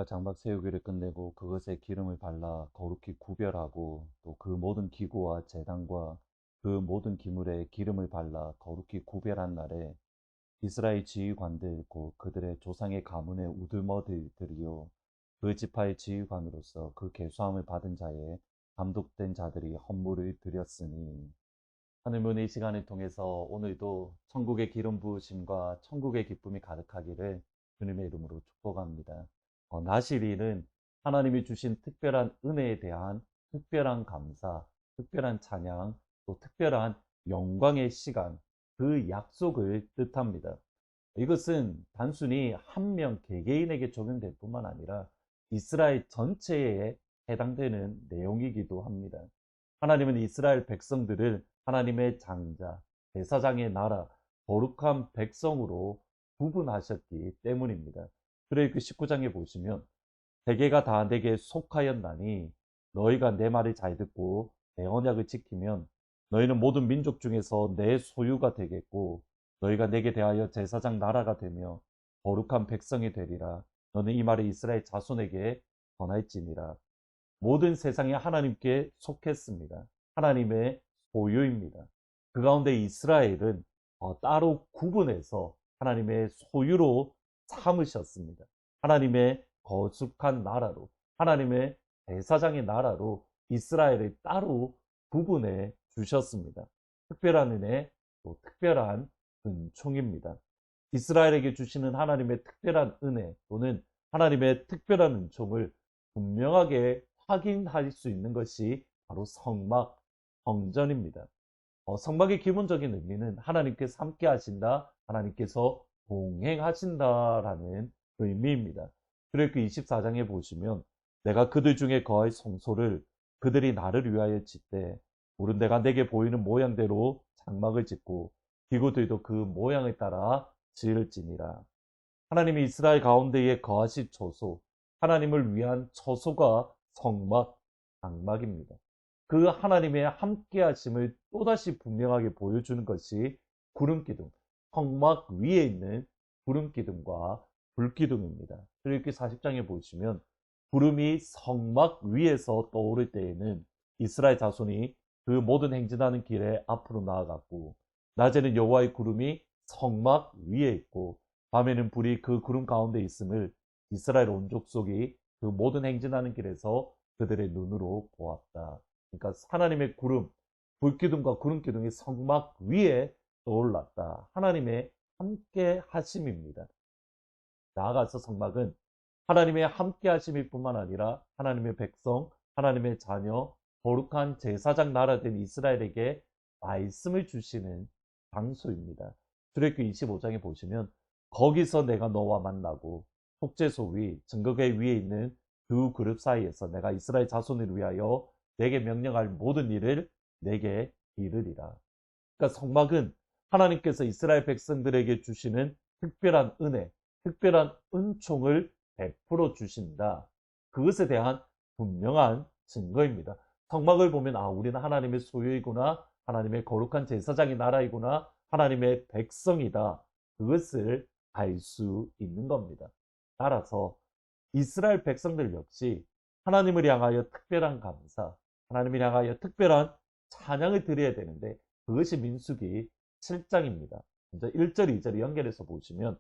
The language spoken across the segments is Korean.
모세가 장막 세우기를 끝내고 그것에 기름을 발라 거룩히 구별하고 또 그 모든 기구와 제단과 그 모든 기물에 기름을 발라 거룩히 구별한 날에 이스라엘 지휘관들 곧 그들의 조상의 가문의 우두머리들이요 그 지파의 지휘관으로서 그 계수함을 받은 자의 감독된 자들이 헌물을 드렸으니. 하늘문의 이 시간을 통해서 오늘도 천국의 기름 부으심과 천국의 기쁨이 가득하기를 주님의 이름으로 축복합니다. 나시일은 하나님이 주신 특별한 은혜에 대한 특별한 감사, 특별한 찬양, 또 특별한 영광의 시간, 그 약속을 뜻합니다. 이것은 단순히 한 명 개개인에게 적용될 뿐만 아니라 이스라엘 전체에 해당되는 내용이기도 합니다. 하나님은 이스라엘 백성들을 하나님의 장자, 제사장의 나라, 거룩한 백성으로 구분하셨기 때문입니다. 그래 그 19장에 보시면 대개가 다 내게 속하였나니 너희가 내 말을 잘 듣고 내 언약을 지키면 너희는 모든 민족 중에서 내 소유가 되겠고 너희가 내게 대하여 제사장 나라가 되며 거룩한 백성이 되리라. 너는 이 말을 이스라엘 자손에게 전할지니라. 모든 세상이 하나님께 속했습니다. 하나님의 소유입니다. 그 가운데 이스라엘은 따로 구분해서 하나님의 소유로 삼으셨습니다. 하나님의 거룩한 나라로, 하나님의 대사장의 나라로 이스라엘을 따로 구분해 주셨습니다. 특별한 은혜, 또 특별한 은총입니다. 이스라엘에게 주시는 하나님의 특별한 은혜 또는 하나님의 특별한 은총을 분명하게 확인할 수 있는 것이 바로 성막, 성전입니다. 성막의 기본적인 의미는 하나님께서 함께 하신다, 하나님께서 동행하신다라는 의미입니다. 그리고 그 24장에 보시면 내가 그들 중에 거할 성소를 그들이 나를 위하여 짓되 물은 내가 내게 보이는 모양대로 장막을 짓고 기구들도 그 모양을 따라 지을지니라. 하나님이 이스라엘 가운데에 거하실 처소, 하나님을 위한 처소가 성막, 장막입니다. 그 하나님의 함께하심을 또다시 분명하게 보여주는 것이 구름기둥, 성막 위에 있는 구름기둥과 불기둥입니다. 그리고 이렇게 40장에 보시면 구름이 성막 위에서 떠오를 때에는 이스라엘 자손이 그 모든 행진하는 길에 앞으로 나아갔고 낮에는 여호와의 구름이 성막 위에 있고 밤에는 불이 그 구름 가운데 있음을 이스라엘 온 족속이 그 모든 행진하는 길에서 그들의 눈으로 보았다. 그러니까 하나님의 구름, 불기둥과 구름기둥이 성막 위에 떠올랐다. 하나님의 함께 하심입니다. 나아가서 성막은 하나님의 함께 하심일 뿐만 아니라 하나님의 백성, 하나님의 자녀, 거룩한 제사장 나라 된 이스라엘에게 말씀을 주시는 장소입니다. 출애굽기 25장에 보시면 거기서 내가 너와 만나고 속죄소 위, 증거궤 위에 있는 두 그룹 사이에서 내가 이스라엘 자손을 위하여 내게 명령할 모든 일을 내게 이르리라. 그러니까 성막은 하나님께서 이스라엘 백성들에게 주시는 특별한 은혜, 특별한 은총을 베풀어 주신다. 그것에 대한 분명한 증거입니다. 성막을 보면 우리는 하나님의 소유이구나, 하나님의 거룩한 제사장의 나라이구나, 하나님의 백성이다. 그것을 알 수 있는 겁니다. 따라서 이스라엘 백성들 역시 하나님을 향하여 특별한 감사, 하나님을 향하여 특별한 찬양을 드려야 되는데 그것이 민수기 7장입니다. 먼저 1절, 2절을 연결해서 보시면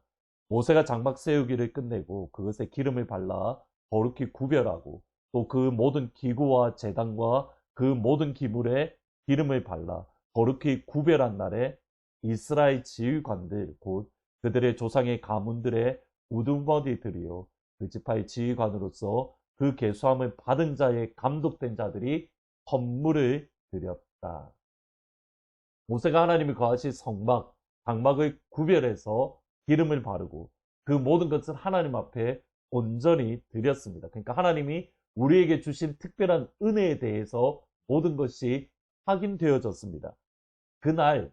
모세가 장막 세우기를 끝내고 그것에 기름을 발라 거룩히 구별하고 또 그 모든 기구와 제단과 그 모든 기물에 기름을 발라 거룩히 구별한 날에 이스라엘 지휘관들 곧 그들의 조상의 가문들의 우두머리들이요 그 지파의 지휘관으로서 그 계수함을 받은 자의 감독된 자들이 헌물을 드렸다. 모세가 하나님이 거하실 성막, 장막을 구별해서 기름을 바르고 그 모든 것을 하나님 앞에 온전히 드렸습니다. 그러니까 하나님이 우리에게 주신 특별한 은혜에 대해서 모든 것이 확인되어졌습니다. 그날,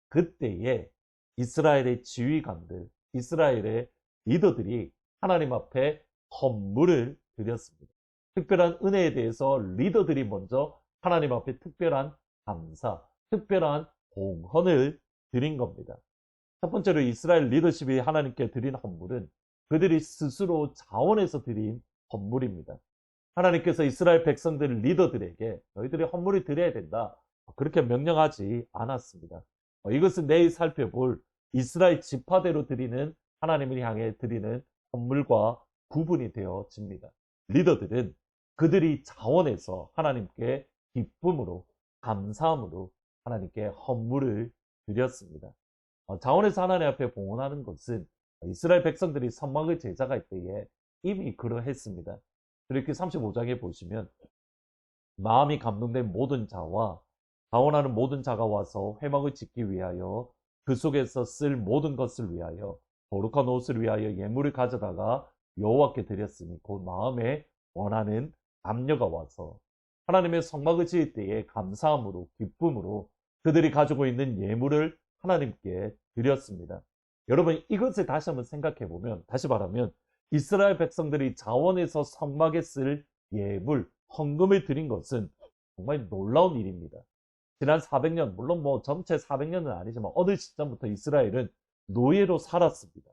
그때에 이스라엘의 지휘관들, 이스라엘의 리더들이 하나님 앞에 헌물을 드렸습니다. 특별한 은혜에 대해서 리더들이 먼저 하나님 앞에 특별한 감사, 특별한 공헌을 드린 겁니다. 첫 번째로 이스라엘 리더십이 하나님께 드린 헌물은 그들이 스스로 자원해서 드린 헌물입니다. 하나님께서 이스라엘 백성들 리더들에게 너희들이 헌물을 드려야 된다, 그렇게 명령하지 않았습니다. 이것은 내일 살펴볼 이스라엘 지파대로 드리는, 하나님을 향해 드리는 헌물과 구분이 되어집니다. 리더들은 그들이 자원해서 하나님께 기쁨으로, 감사함으로 하나님께 헌물을 드렸습니다. 자원해서 하나님 앞에 봉헌하는 것은 이스라엘 백성들이 선막을 제작할 때에 이미 그러했습니다. 이렇게 35장에 보시면 마음이 감동된 모든 자와 자원하는 모든 자가 와서 회막을 짓기 위하여 그 속에서 쓸 모든 것을 위하여 거룩한 옷을 위하여 예물을 가져다가 여호와께 드렸으니 곧 마음에 원하는 남녀가 와서 하나님의 성막을 지을 때에 감사함으로, 기쁨으로 그들이 가지고 있는 예물을 하나님께 드렸습니다. 여러분, 이것을 다시 한번 생각해 보면, 다시 말하면 이스라엘 백성들이 자원해서 성막에 쓸 예물, 헌금을 드린 것은 정말 놀라운 일입니다. 지난 400년, 물론 뭐 전체 400년은 아니지만 어느 시점부터 이스라엘은 노예로 살았습니다.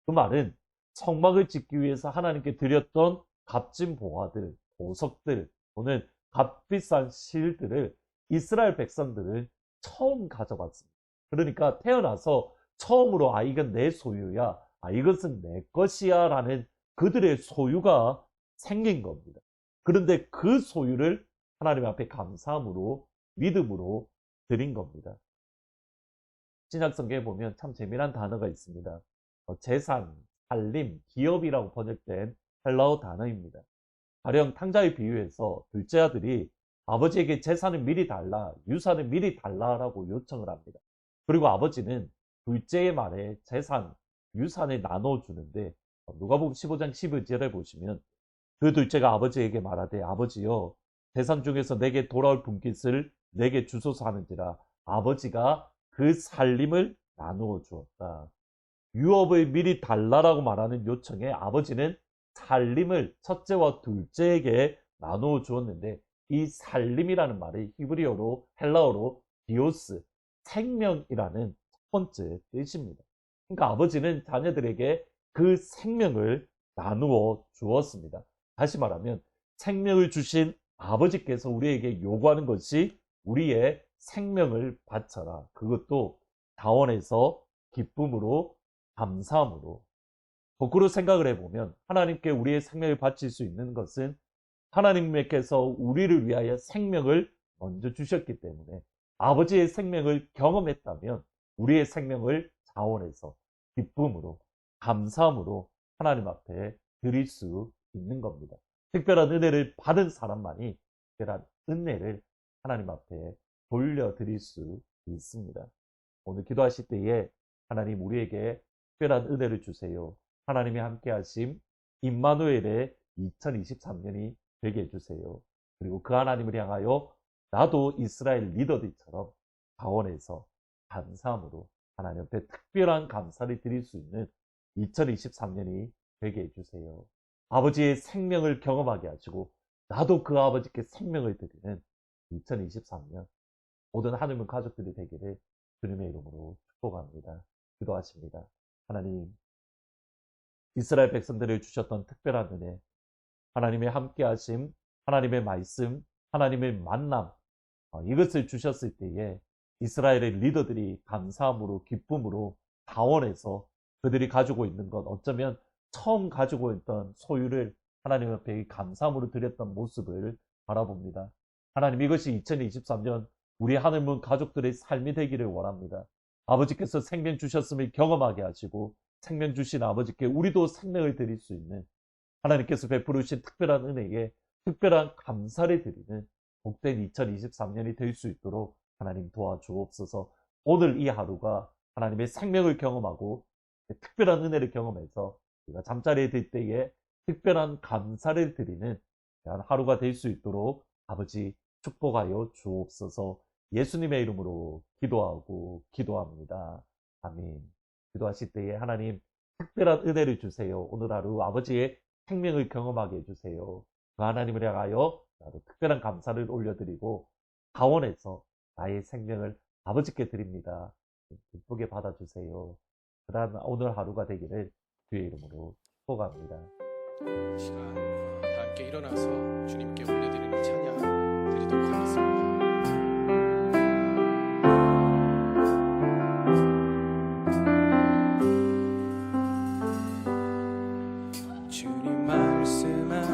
그 말은 성막을 짓기 위해서 하나님께 드렸던 값진 보화들, 보석들, 또는 값비싼 실들을 이스라엘 백성들은 처음 가져갔습니다. 그러니까 태어나서 처음으로 이건 내 소유야, 이것은 내 것이야 라는 그들의 소유가 생긴 겁니다. 그런데 그 소유를 하나님 앞에 감사함으로, 믿음으로 드린 겁니다. 신약성경에 보면 참 재미난 단어가 있습니다. 재산, 살림, 기업이라고 번역된 헬라어 단어입니다. 가령 탕자의 비유에서 둘째 아들이 아버지에게 재산을 미리 달라, 유산을 미리 달라라고 요청을 합니다. 그리고 아버지는 둘째의 말에 재산, 유산을 나눠주는데, 누가복음 15장 12절에 보시면 그 둘째가 아버지에게 말하되 아버지여 재산 중에서 내게 돌아올 분깃을 내게 주소서 하는지라 아버지가 그 살림을 나누어 주었다. 유업을 미리 달라라고 말하는 요청에 아버지는 살림을 첫째와 둘째에게 나누어 주었는데, 이 살림이라는 말이 히브리어로, 헬라어로 디오스, 생명이라는 첫 번째 뜻입니다. 그러니까 아버지는 자녀들에게 그 생명을 나누어 주었습니다. 다시 말하면 생명을 주신 아버지께서 우리에게 요구하는 것이 우리의 생명을 바쳐라. 그것도 자원해서, 기쁨으로, 감사함으로. 거꾸로 생각을 해보면 하나님께 우리의 생명을 바칠 수 있는 것은 하나님께서 우리를 위하여 생명을 먼저 주셨기 때문에, 아버지의 생명을 경험했다면 우리의 생명을 자원해서, 기쁨으로, 감사함으로 하나님 앞에 드릴 수 있는 겁니다. 특별한 은혜를 받은 사람만이 특별한 은혜를 하나님 앞에 돌려드릴 수 있습니다. 오늘 기도하실 때에 하나님 우리에게 특별한 은혜를 주세요. 하나님이 함께 하심 임마누엘의 2023년이 되게 해주세요. 그리고 그 하나님을 향하여 나도 이스라엘 리더들처럼 자원해서 감사함으로 하나님 앞에 특별한 감사를 드릴 수 있는 2023년이 되게 해주세요. 아버지의 생명을 경험하게 하시고 나도 그 아버지께 생명을 드리는 2023년 모든 하늘문 가족들이 되기를 주님의 이름으로 축복합니다. 기도하십니다. 하나님, 이스라엘 백성들을 주셨던 특별한 은혜, 하나님의 함께하심, 하나님의 말씀, 하나님의 만남, 이것을 주셨을 때에 이스라엘의 리더들이 감사함으로, 기쁨으로 자원해서 그들이 가지고 있는 것, 어쩌면 처음 가지고 있던 소유를 하나님 앞에 감사함으로 드렸던 모습을 바라봅니다. 하나님, 이것이 2023년 우리 하늘문 가족들의 삶이 되기를 원합니다. 아버지께서 생명 주셨음을 경험하게 하시고 생명 주신 아버지께 우리도 생명을 드릴 수 있는, 하나님께서 베풀으신 특별한 은혜에 특별한 감사를 드리는 복된 2023년이 될 수 있도록 하나님 도와주옵소서. 오늘 이 하루가 하나님의 생명을 경험하고 특별한 은혜를 경험해서 우리가 잠자리에 들 때에 특별한 감사를 드리는 하루가 될 수 있도록 아버지 축복하여 주옵소서. 예수님의 이름으로 기도하고 기도합니다. 아멘. 기도하실 때에 하나님 특별한 은혜를 주세요. 오늘 하루 아버지의 생명을 경험하게 해주세요. 그 하나님을 향하여 나도 특별한 감사를 올려드리고 자원해서 나의 생명을 아버지께 드립니다. 기쁘게 받아주세요. 그러한 오늘 하루가 되기를 주의 이름으로 축복합니다. 시간 함께 일어나서 주님께 올려드리는 찬양 드리도록 하겠습니다. 주님 말씀하시면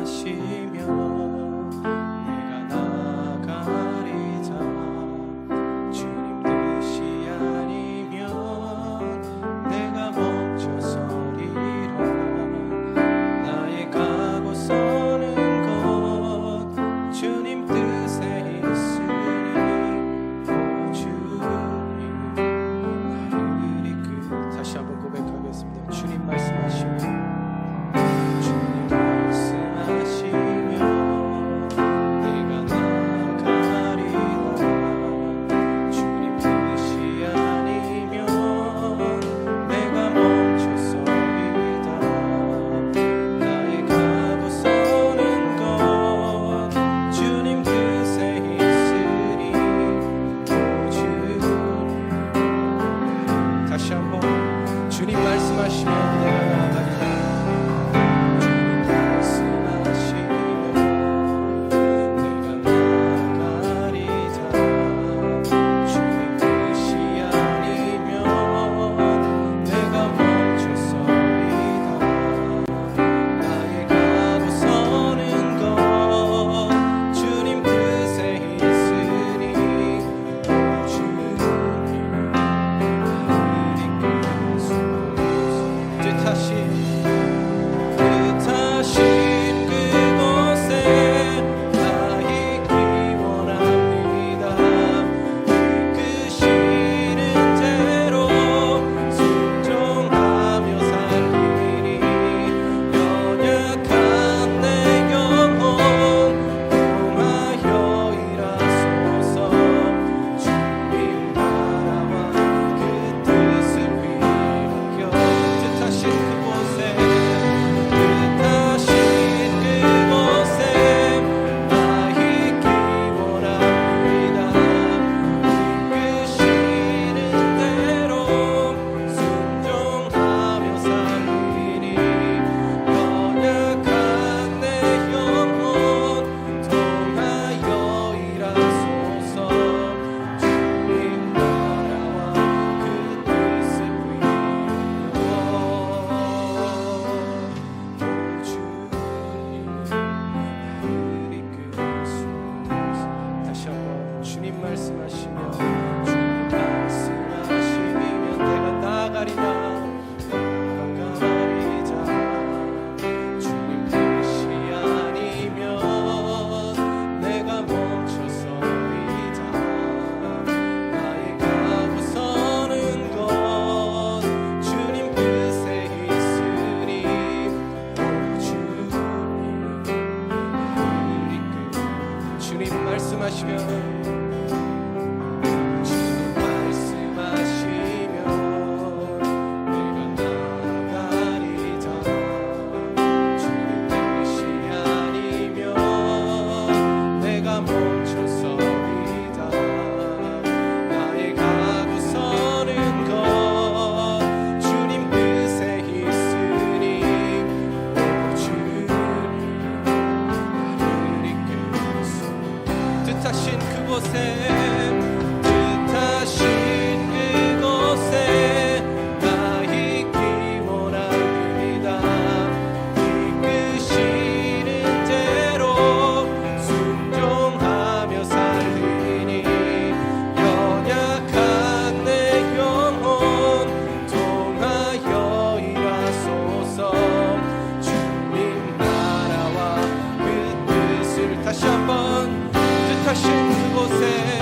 다시 한번 뜻하신 그곳에